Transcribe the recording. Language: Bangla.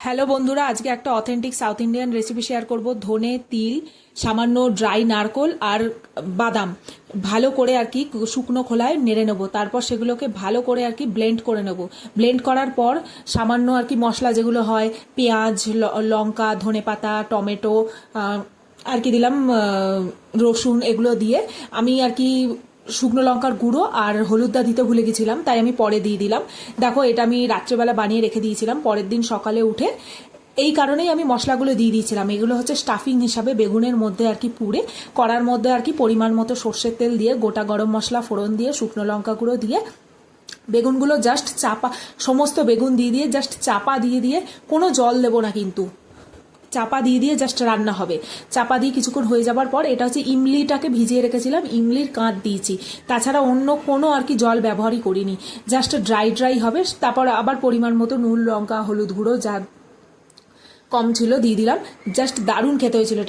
হ্যালো বন্ধুরা, আজকে একটা authentic south Indian recipe share করব। ধনে, তিল, সামান্য ড্রাই নারকোল আর বাদাম ভালো করে আর কি শুকনো খোলায় নেড়ে নেবো। তারপর সেগুলোকে ভালো করে আর কি ব্লেন্ড করে নেব। ব্লেন্ড করার পর সামান্য আর কি মশলা যেগুলো হয়, পেঁয়াজ, লঙ্কা, ধনেপাতা, টমেটো আর কি দিলাম, রসুন, এগুলো দিয়ে আমি আর কি শুকনো লঙ্কার গুঁড়ো আর হলুদটা দিতে ভুলে গেছিলাম, তাই আমি পরে দিয়ে দিলাম। দেখো, এটা আমি রাত্রেবেলা বানিয়ে রেখে দিয়েছিলাম, পরের দিন সকালে উঠে এই কারণেই আমি মশলাগুলো দিয়ে দিয়েছিলাম। এগুলো হচ্ছে স্টাফিং হিসাবে বেগুনের মধ্যে আর কি পুড়ে, কড়ার মধ্যে আর কি পরিমাণ মতো সর্ষের তেল দিয়ে, গোটা গরম মশলা ফোড়ন দিয়ে, শুকনো লঙ্কা গুঁড়ো দিয়ে বেগুনগুলো জাস্ট চাপা, সমস্ত বেগুন দিয়ে দিয়ে জাস্ট চাপা দিয়ে দিয়ে, কোনো জল দেবো না কিন্তু, চাপা দিয়ে দিয়ে জাস্ট রান্না হবে। চাপা দিয়ে কিছুক্ষণ হয়ে যাবার পর, এটা হচ্ছে ইমলিটাকে ভিজিয়ে রেখেছিলাম, ইমলির কাঁধ দিয়েছি, তাছাড়া অন্য কোনো আর কি জল ব্যবহারই করিনি, জাস্ট ড্রাই ড্রাই হবে। তারপর আবার পরিমাণ মতো নুন, লঙ্কা, হলুদ গুঁড়ো যা কম ছিল দিয়ে দিলাম। জাস্ট দারুণ খেতে হয়েছিল এটা।